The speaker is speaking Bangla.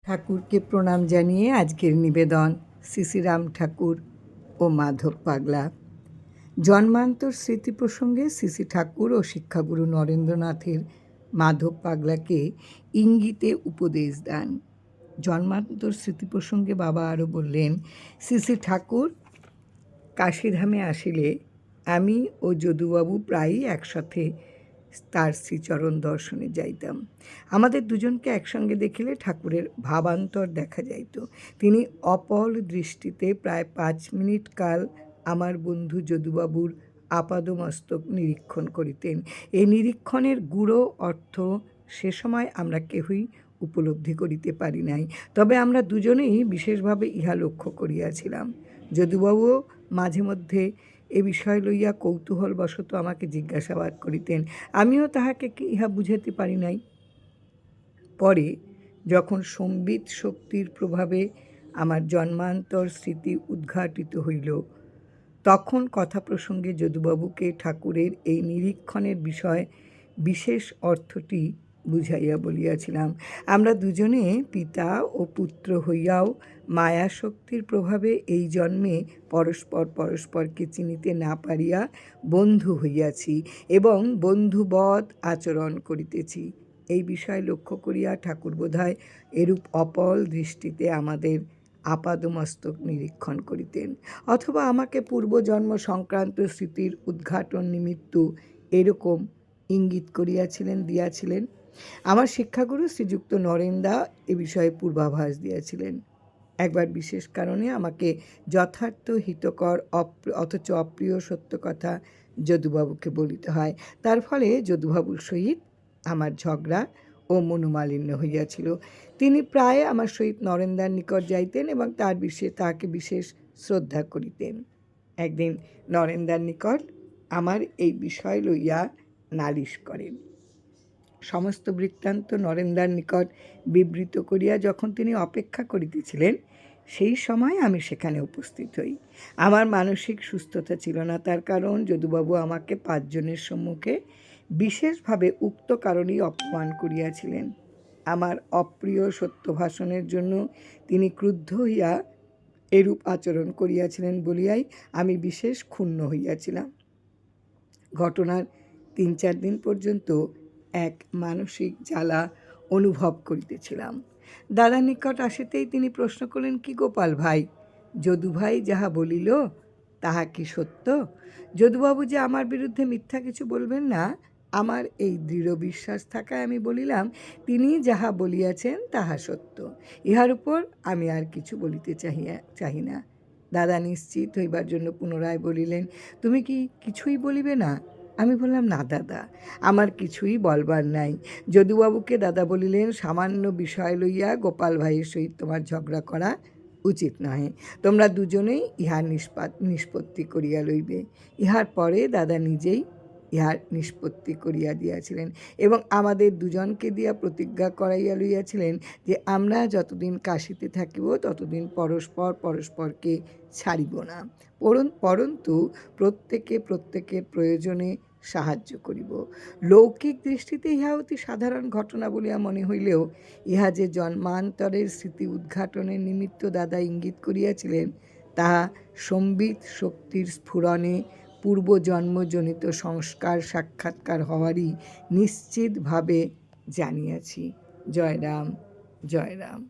ঠাকুরকে প্রণাম জানিয়ে আজকের নিবেদন শ্রী ঠাকুর ও মাধব পাগলা। জন্মান্তর স্মৃতি প্রসঙ্গে শ্রী ঠাকুর ও শিক্ষাগুরু নরেন্দ্রনাথের মাধব পাগলাকে ইঙ্গিতে উপদেশ দেন। জন্মান্তর স্মৃতি প্রসঙ্গে বাবা আরও বললেন, শ্রী ঠাকুর কাশীধামে আসিলে আমি ও যদুবাবু প্রায়ই একসাথে তার শ্রীচরণ দর্শনে যাইতাম। আমাদের দুজনকে একসঙ্গে দেখিলে ঠাকুরের ভাবান্তর দেখা যাইত। তিনি অপল দৃষ্টিতে প্রায় 5 মিনিট কাল আমার বন্ধু যদুবাবুর আপাদমস্তক নিরীক্ষণ করিতেন। এই নিরীক্ষণের গূঢ় অর্থ সে সময় আমরা কেহই উপলব্ধি করিতে পারি নাই, তবে আমরা দুজনেই বিশেষভাবে ইহা লক্ষ্য করিয়াছিলাম। যদুবাবুও মাঝে মধ্যে এ বিষয় লইয়া কৌতূহলবশত আমাকে জিজ্ঞাসাবাদ করিতেন, আমিও তাহাকে ইহা বুঝাইতে পারি নাই। পরে যখন সম্বিত শক্তির প্রভাবে আমার জন্মান্তর স্মৃতি উদ্ঘাটিত হইল, তখন কথা প্রসঙ্গে যদুবাবুকে ঠাকুরের এই নিরীক্ষণের বিষয় বিশেষ অর্থটি বুঝাইয়া বলিয়াছিলাম। আমরা দুজনে পিতা ও পুত্র হইয়াও মায়াশক্তির প্রভাবে এই জন্মে পরস্পরকে চিনিতে না পারিয়া বন্ধু হইয়াছি এবং বন্ধুবৎ আচরণ করিতেছি। এই বিষয় লক্ষ্য করিয়া ঠাকুর বোধহয় এরূপ অপল দৃষ্টিতে আমাদের আপাদমস্তক নিরীক্ষণ করিতেন, অথবা আমাকে পূর্বজন্ম সংক্রান্ত স্মৃতির উদ্ঘাটন নিমিত্ত এরকম ইঙ্গিত দিয়াছিলেন। আমার শিক্ষাগুরু শ্রীযুক্ত নরেন্দা এ বিষয়ে পূর্বাভাস দিয়েছিলেন। একবার বিশেষ কারণে আমাকে যথার্থ হিতকর অথচ অপ্রিয় সত্য কথা যদুবাবুকে বলিতে হয়। তার ফলে যদুবাবুর সহিত আমার ঝগড়া ও মনোমালিন্য হইয়াছিল। তিনি প্রায় আমার সহিত নরেন্দার নিকট যাইতেন এবং তাহাকে বিশেষ শ্রদ্ধা করিতেন। একদিন নরেন্দার নিকট আমার এই বিষয় লইয়া নালিশ করেন। সমস্ত বৃত্তান্ত নরেন্দার নিকট বিবৃত করিয়া যখন তিনি অপেক্ষা করিতেছিলেন, সেই সময় আমি সেখানে উপস্থিত হই। আমার মানসিক সুস্থতা ছিল না, তার কারণ যদুবাবু আমাকে 5 জনের সম্মুখে বিশেষভাবে উক্ত কারণেই অপমান করিয়াছিলেন। আমার অপ্রিয় সত্যভাষণের জন্য তিনি ক্রুদ্ধ হইয়া এরূপ আচরণ করিয়াছিলেন বলিয়াই আমি বিশেষ ক্ষুণ্ণ হইয়াছিলাম। ঘটনার 3-4 দিন পর্যন্ত এক মানসিক জ্বালা অনুভব করিতেছিলাম। দাদার নিকট আসিতেই তিনি প্রশ্ন করলেন, কি গোপাল ভাই, যদু ভাই যাহা বলিল তাহা কি সত্য? যদুবাবু যে আমার বিরুদ্ধে মিথ্যা কিছু বলবেন না, আমার এই দৃঢ় বিশ্বাস থাকায় আমি বলিলাম, তিনি যাহা বলিয়াছেন তাহা সত্য। ইহার উপর আমি আর কিছু বলিতে চাহি না। দাদা নিশ্চিত হইবার জন্য পুনরায় বলিলেন, তুমি কি কিছুই বলিবে না? আমি বললাম, না দাদা, আমার কিছুই বলবার নাই। যদুবাবুকে দাদা বলিলেন, সামান্য বিষয় লইয়া গোপাল ভাইয়ের সহিত তোমার ঝগড়া করা উচিত নহে। তোমরা দুজনেই ইহার নিষ্পত্তি করিয়া লইবে। ইহার পরে দাদা নিজেই ইহার নিষ্পত্তি করিয়া দিয়াছিলেন এবং আমাদের দুজনকে দিয়া প্রতিজ্ঞা করাইয়া লইয়াছিলেন যে আমরা যতদিন কাশীতে থাকিব ততদিন পরস্পরকে ছাড়িব না, পরন্তু প্রত্যেকের প্রয়োজনে সাহায্য করিব। লৌকিক দৃষ্টিতে ইহা অতি সাধারণ ঘটনা বলিয়া মনে হইলেও ইহা যে জন্মান্তরের স্মৃতি উদ্ঘাটনের নিমিত্ত দাদা ইঙ্গিত করিয়াছিলেন, তাহা সম্বিত শক্তির স্ফুরণে পূর্বজন্মজনিত সংস্কার সাক্ষাৎকার হওয়ারই নিশ্চিতভাবে জানিয়াছি। জয় রাম, জয় রাম।